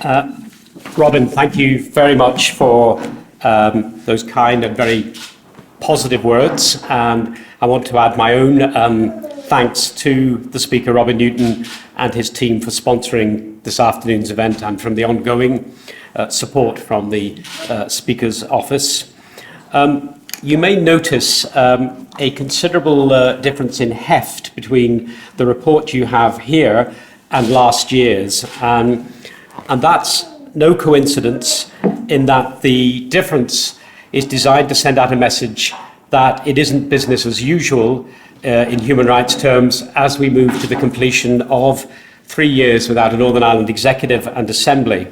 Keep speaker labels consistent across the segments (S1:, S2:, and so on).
S1: Robin, thank you very much for those kind and very positive words. And I want to add my own thanks to the speaker, Robin Newton, and his team for sponsoring this afternoon's event and from the ongoing support from the Speaker's Office. You may notice a considerable difference in heft between the report you have here and last year's. And that's no coincidence, in that the difference is designed to send out a message that it isn't business as usual in human rights terms as we move to the completion of 3 years without a Northern Ireland Executive and Assembly.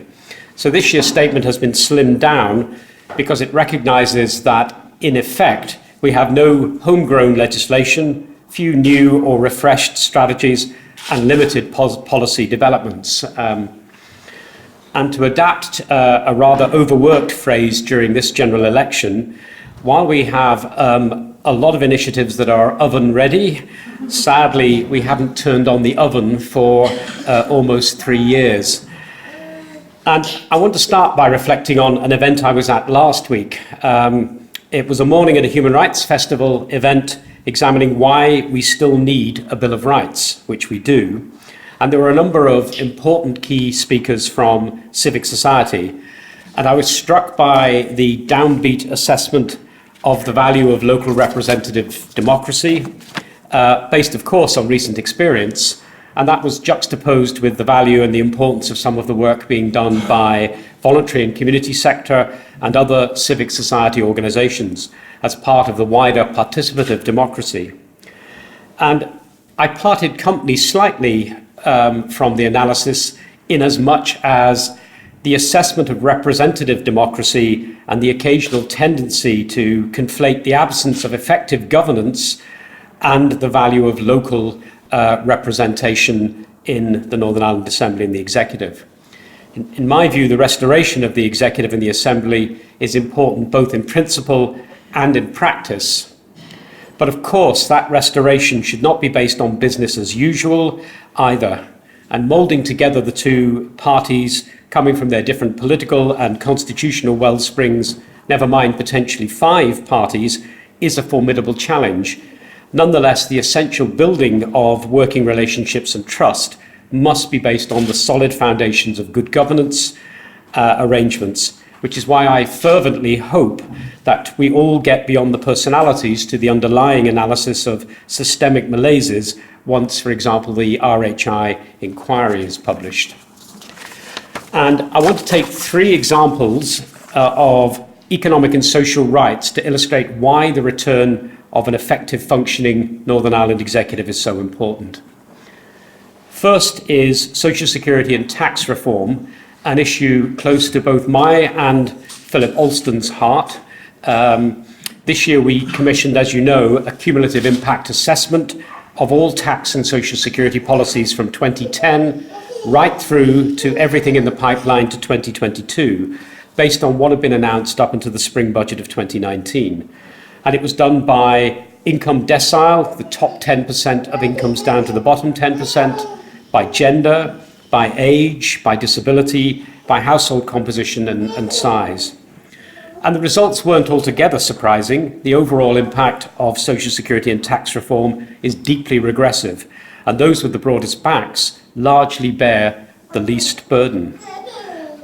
S1: So this year's statement has been slimmed down because it recognises that, in effect, we have no homegrown legislation, few new or refreshed strategies, and limited policy developments. And to adapt a rather overworked phrase during this general election, while we have a lot of initiatives that are oven ready, sadly, we haven't turned on the oven for almost 3 years. And I want to start by reflecting on an event I was at last week. It was a morning at a Human Rights Festival event examining why we still need a Bill of Rights, which we do. And there were a number of important key speakers from civic society. And I was struck by the downbeat assessment of the value of local representative democracy, based, of course, on recent experience. And that was juxtaposed with the value and the importance of some of the work being done by voluntary and community sector and other civic society organisations as part of the wider participative democracy. And I parted company slightly from the analysis, in as much as the assessment of representative democracy and the occasional tendency to conflate the absence of effective governance and the value of local representation in the Northern Ireland Assembly and the Executive. In my view, the restoration of the Executive and the Assembly is important both in principle and in practice. But of course, that restoration should not be based on business as usual either. And moulding together the two parties coming from their different political and constitutional wellsprings, never mind potentially 5 parties, is a formidable challenge. Nonetheless, the essential building of working relationships and trust must be based on the solid foundations of good governance arrangements, which is why I fervently hope that we all get beyond the personalities to the underlying analysis of systemic malaises once, for example, the RHI inquiry is published. And I want to take 3 examples of economic and social rights to illustrate why the return of an effective functioning Northern Ireland Executive is so important. First is social security and tax reform, an issue close to both my and Philip Alston's heart. This year we commissioned, as you know, a cumulative impact assessment of all tax and social security policies from 2010 right through to everything in the pipeline to 2022, based on what had been announced up until the spring budget of 2019. And it was done by income decile, the top 10% of incomes down to the bottom 10%, by gender, by age, by disability, by household composition and size. And the results weren't altogether surprising. The overall impact of social security and tax reform is deeply regressive, and those with the broadest backs largely bear the least burden.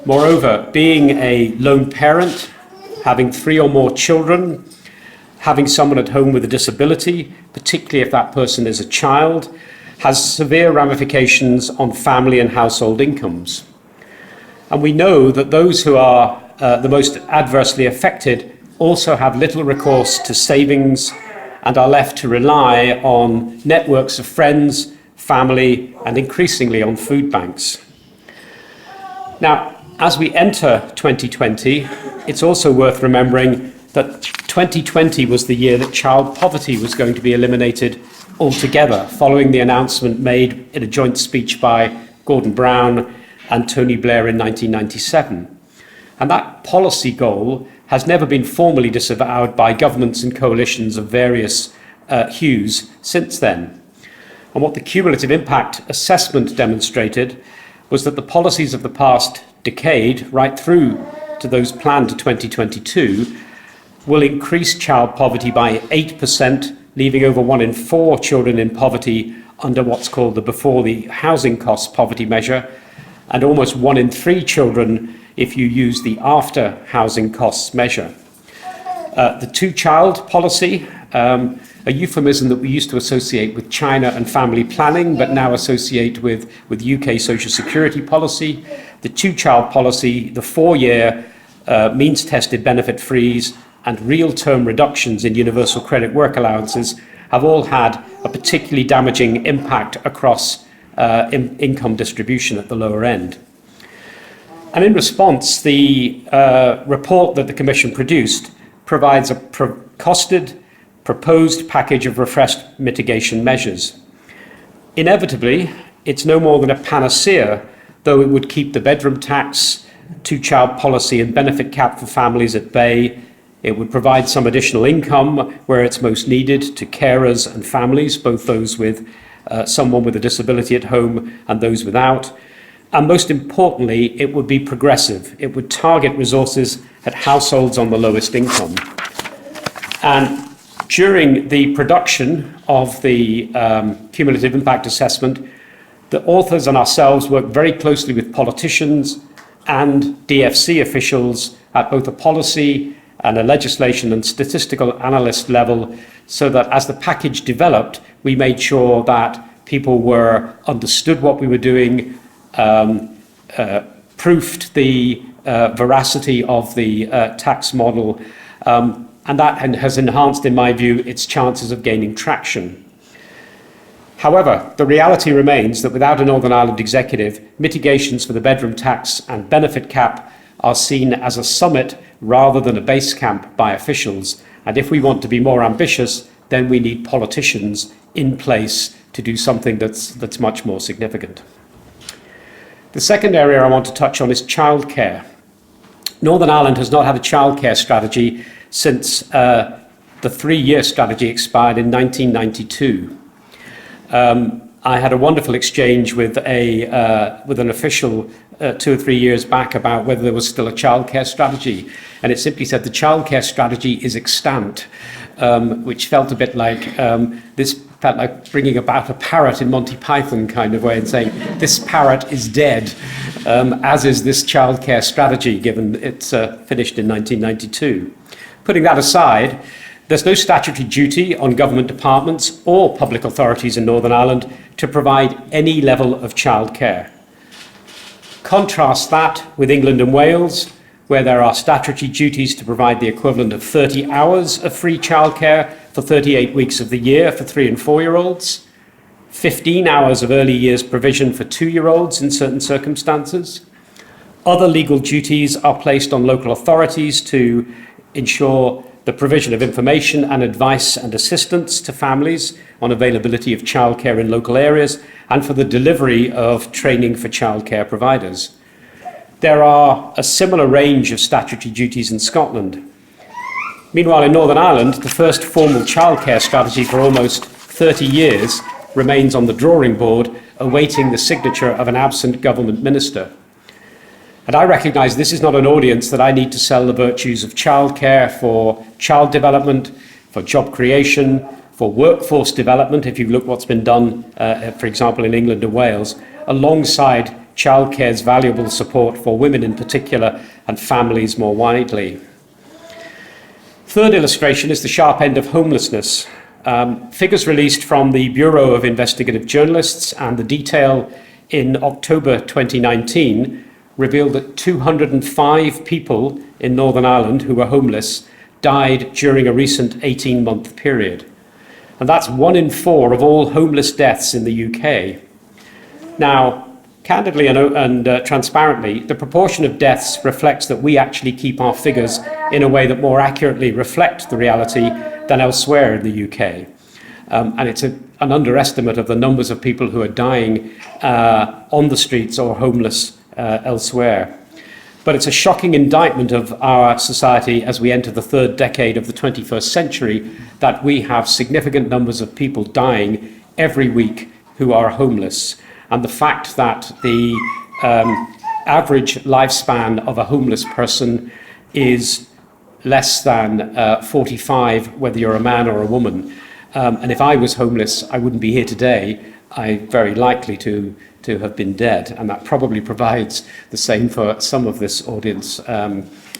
S1: Moreover, being a lone parent, having 3 or more children, having someone at home with a disability, particularly if that person is a child, has severe ramifications on family and household incomes. And we know that those who are the most adversely affected also have little recourse to savings and are left to rely on networks of friends, family, and increasingly on food banks. Now, as we enter 2020, it's also worth remembering that 2020 was the year that child poverty was going to be eliminated altogether, following the announcement made in a joint speech by Gordon Brown and Tony Blair in 1997. And that policy goal has never been formally disavowed by governments and coalitions of various hues since then. And what the cumulative impact assessment demonstrated was that the policies of the past decade, right through to those planned to 2022, will increase child poverty by 8%, leaving over 1 in 4 children in poverty under what's called the before the housing costs poverty measure, and almost 1 in 3 children if you use the after housing costs measure. The two-child policy, a euphemism that we used to associate with China and family planning, but now associate with UK social security policy. The two-child policy, the 4-year means-tested benefit freeze, and real-term reductions in universal credit work allowances have all had a particularly damaging impact across income distribution at the lower end. And in response, the report that the Commission produced provides a costed, proposed package of refreshed mitigation measures. Inevitably, it's no more than a panacea, though it would keep the bedroom tax, two-child policy and benefit cap for families at bay. It would provide some additional income where it's most needed to carers and families, both those with someone with a disability at home and those without. And most importantly, it would be progressive. It would target resources at households on the lowest income. And during the production of the cumulative impact assessment, the authors and ourselves worked very closely with politicians and DFC officials at both a policy and a legislation and statistical analyst level, so that as the package developed, we made sure that people were understood what we were doing, proofed the veracity of the tax model, and that has enhanced, in my view, its chances of gaining traction. However, the reality remains that without a Northern Ireland executive, mitigations for the bedroom tax and benefit cap are seen as a summit rather than a base camp by officials. And if we want to be more ambitious, then we need politicians in place to do something that's much more significant. The second area I want to touch on is childcare. Northern Ireland has not had a childcare strategy since the 3-year strategy expired in 1992. I had a wonderful exchange with an official 2 or 3 years back about whether there was still a childcare strategy, and it simply said the childcare strategy is extant, which felt a bit like felt like bringing about a parrot in Monty Python kind of way and saying this parrot is dead, as is this childcare strategy, given it's finished in 1992. Putting that aside, there's no statutory duty on government departments or public authorities in Northern Ireland to provide any level of childcare. Contrast that with England and Wales, where there are statutory duties to provide the equivalent of 30 hours of free childcare for 38 weeks of the year for 3- and 4-year-olds, 15 hours of early years provision for 2-year-olds in certain circumstances. Other legal duties are placed on local authorities to ensure the provision of information and advice and assistance to families on availability of childcare in local areas and for the delivery of training for childcare providers. There are a similar range of statutory duties in Scotland. Meanwhile, in Northern Ireland, the first formal childcare strategy for almost 30 years remains on the drawing board, awaiting the signature of an absent government minister. And I recognise this is not an audience that I need to sell the virtues of childcare for child development, for job creation, for workforce development, if you look what's been done, for example, in England and Wales, alongside childcare's valuable support for women in particular and families more widely. Third illustration is the sharp end of homelessness. Figures released from the Bureau of Investigative Journalists and the Detail in October 2019 revealed that 205 people in Northern Ireland who were homeless died during a recent 18-month period. And that's 1 in 4 of all homeless deaths in the UK. Now, candidly and transparently, the proportion of deaths reflects that we actually keep our figures in a way that more accurately reflect the reality than elsewhere in the UK. And it's an underestimate of the numbers of people who are dying on the streets or homeless elsewhere. But it's a shocking indictment of our society as we enter the 3rd decade of the 21st century that we have significant numbers of people dying every week who are homeless. And the fact that the average lifespan of a homeless person is less than 45, whether you're a man or a woman. And if I was homeless, I wouldn't be here today. I'm very likely to have been dead, and that probably provides the same for some of this audience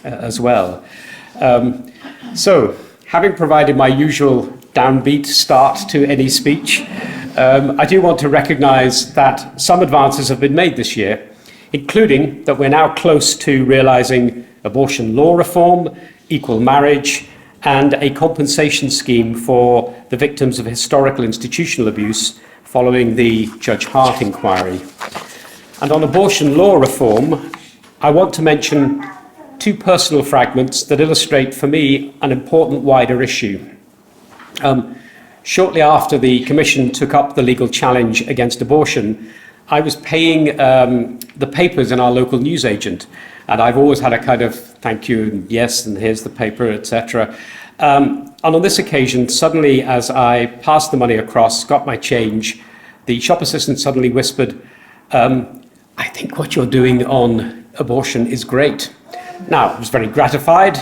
S1: as well. So, having provided my usual downbeat start to any speech, I do want to recognise that some advances have been made this year, including that we're now close to realising abortion law reform, equal marriage, and a compensation scheme for the victims of historical institutional abuse following the Judge Hart inquiry. And on abortion law reform, I want to mention two personal fragments that illustrate for me an important wider issue. Shortly after the Commission took up the legal challenge against abortion, I was paying the papers in our local newsagent, and I've always had a kind of thank you, and yes, and here's the paper, etc. And on this occasion, suddenly, as I passed the money across, got my change, the shop assistant suddenly whispered, I think what you're doing on abortion is great. Now, I was very gratified,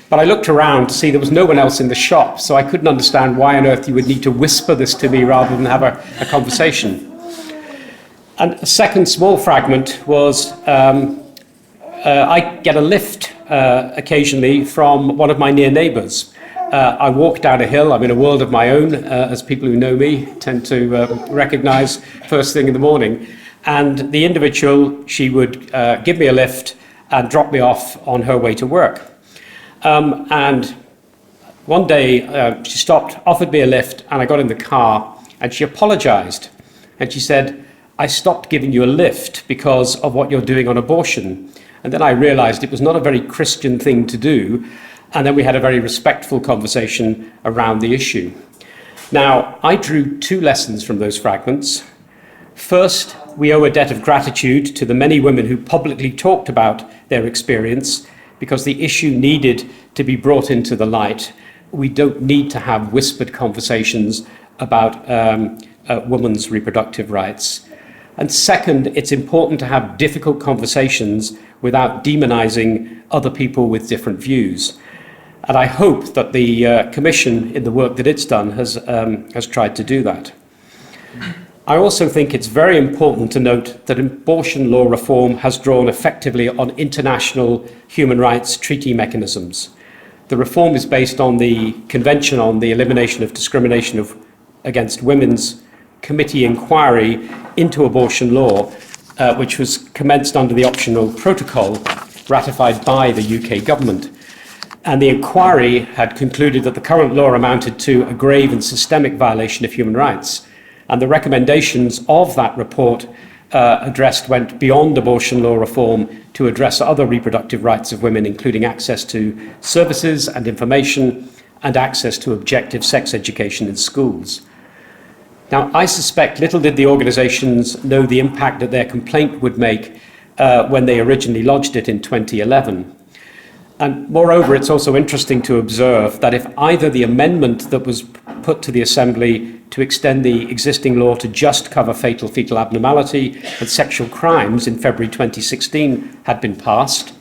S1: but I looked around to see there was no one else in the shop, so I couldn't understand why on earth you would need to whisper this to me rather than have a conversation. And a second small fragment was I get a lift occasionally from one of my near neighbours. I walk down a hill. I'm in a world of my own, as people who know me tend to recognise first thing in the morning. And the individual, she would give me a lift and drop me off on her way to work. And one day she stopped, offered me a lift, and I got in the car, and she apologised. And she said, I stopped giving you a lift because of what you're doing on abortion. And then I realised it was not a very Christian thing to do. And then we had a very respectful conversation around the issue. Now, I drew two lessons from those fragments. First, we owe a debt of gratitude to the many women who publicly talked about their experience because the issue needed to be brought into the light. We don't need to have whispered conversations about women's reproductive rights. And second, it's important to have difficult conversations without demonising other people with different views. And I hope that the Commission, in the work that it's done, has tried to do that. I also think it's very important to note that abortion law reform has drawn effectively on international human rights treaty mechanisms. The reform is based on the Convention on the Elimination of Discrimination Against Women's Committee inquiry into abortion law, which was commenced under the optional protocol ratified by the UK government. And the inquiry had concluded that the current law amounted to a grave and systemic violation of human rights. And the recommendations of that report went beyond abortion law reform to address other reproductive rights of women, including access to services and information and access to objective sex education in schools. Now, I suspect little did the organisations know the impact that their complaint would make when they originally lodged it in 2011. And moreover, it's also interesting to observe that if either the amendment that was put to the Assembly to extend the existing law to just cover fatal fetal abnormality and sexual crimes in February 2016 had been passed,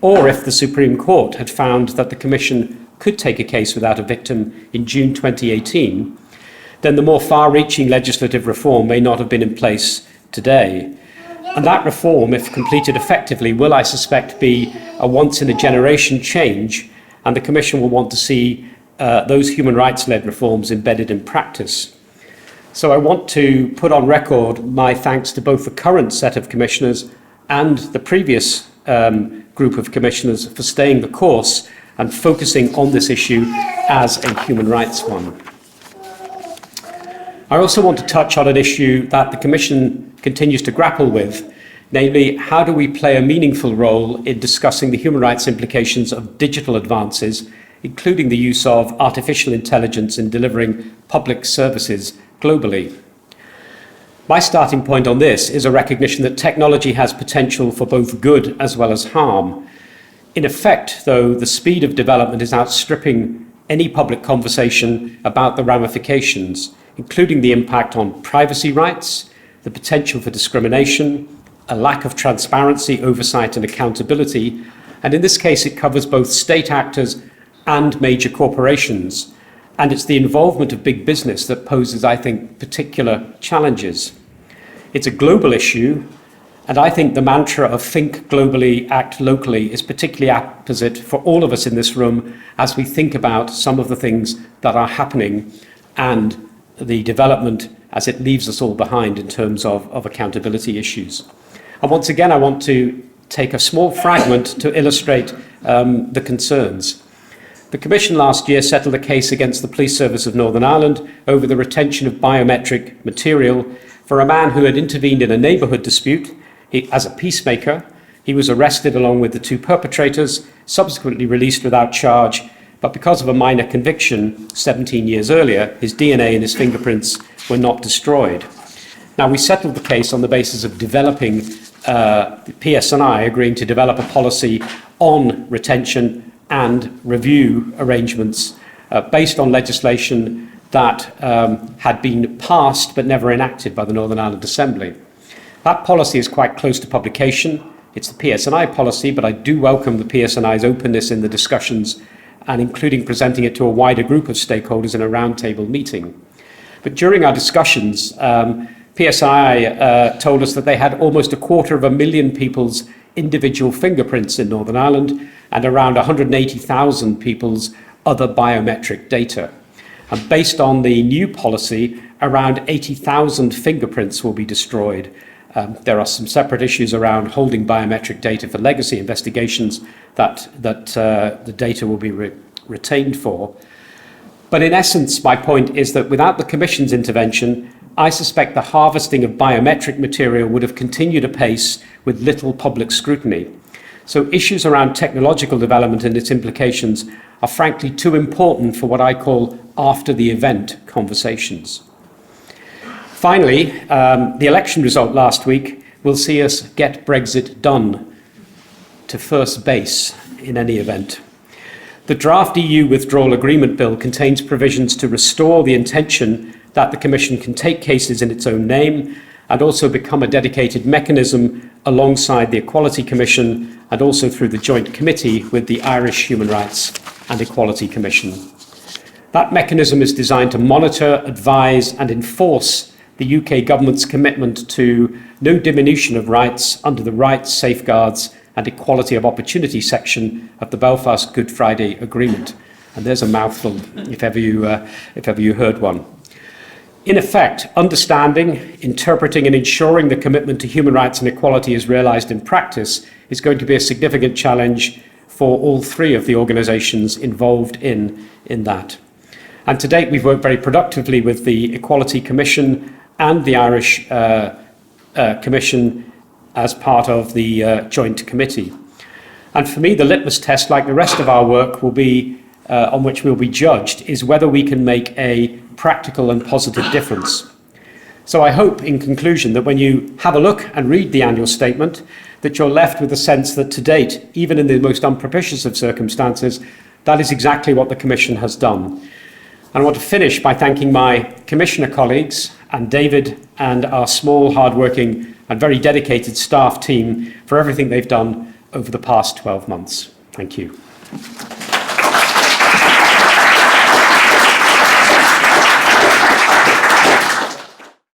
S1: or if the Supreme Court had found that the Commission could take a case without a victim in June 2018, then the more far-reaching legislative reform may not have been in place today. And that reform, if completed effectively, will, I suspect, be a once-in-a-generation change, and the Commission will want to see those human rights-led reforms embedded in practice. So I want to put on record my thanks to both the current set of commissioners and the previous group of commissioners for staying the course and focusing on this issue as a human rights one. I also want to touch on an issue that the Commission continues to grapple with, namely, how do we play a meaningful role in discussing the human rights implications of digital advances, including the use of artificial intelligence in delivering public services globally. My starting point on this is a recognition that technology has potential for both good as well as harm. In effect, though, the speed of development is outstripping any public conversation about the ramifications, including the impact on privacy rights, the potential for discrimination, a lack of transparency, oversight and accountability. And in this case, it covers both state actors and major corporations. And it's the involvement of big business that poses, I think, particular challenges. It's a global issue, and I think the mantra of think globally, act locally is particularly apposite for all of us in this room as we think about some of the things that are happening and the development as it leaves us all behind in terms of accountability issues. And once again, I want to take a small fragment to illustrate the concerns. The Commission last year settled a case against the Police Service of Northern Ireland over the retention of biometric material for a man who had intervened in a neighbourhood dispute. As a peacemaker, he was arrested along with the two perpetrators, subsequently released without charge, but because of a minor conviction 17 years earlier, his DNA and his fingerprints were not destroyed. Now, we settled the case on the basis of developing the PSNI agreeing to develop a policy on retention and review arrangements based on legislation that had been passed but never enacted by the Northern Ireland Assembly. That policy is quite close to publication. It's the PSNI policy, but I do welcome the PSNI's openness in the discussions and including presenting it to a wider group of stakeholders in a roundtable meeting. But during our discussions, PSNI told us that they had almost 250,000 people's individual fingerprints in Northern Ireland and around 180,000 people's other biometric data. And based on the new policy, around 80,000 fingerprints will be destroyed. There are some separate issues around holding biometric data for legacy investigations that the data will be retained for. But in essence, my point is that without the Commission's intervention, I suspect the harvesting of biometric material would have continued apace with little public scrutiny. So issues around technological development and its implications are frankly too important for what I call after the event conversations. Finally, the election result last week will see us get Brexit done to first base in any event. The draft EU withdrawal agreement bill contains provisions to restore the intention that the Commission can take cases in its own name and also become a dedicated mechanism alongside the Equality Commission and also through the joint committee with the Irish Human Rights and Equality Commission. That mechanism is designed to monitor, advise and enforce the UK government's commitment to no diminution of rights under the rights, safeguards and equality of opportunity section of the Belfast Good Friday Agreement. And there's a mouthful if ever you heard one. In effect, understanding, interpreting and ensuring the commitment to human rights and equality is realised in practice is going to be a significant challenge for all three of the organisations involved in that. And to date, we've worked very productively with the Equality Commission and the Irish Commission as part of the joint committee. And for me, the litmus test, like the rest of our work, will be on which we'll be judged, is whether we can make a practical and positive difference. So I hope, in conclusion, that when you have a look and read the annual statement, that you're left with a sense that to date, even in the most unpropitious of circumstances, that is exactly what the Commission has done. And I want to finish by thanking my Commissioner colleagues and David and our small, hard-working and very dedicated staff team for everything they've done over the past 12 months. Thank you.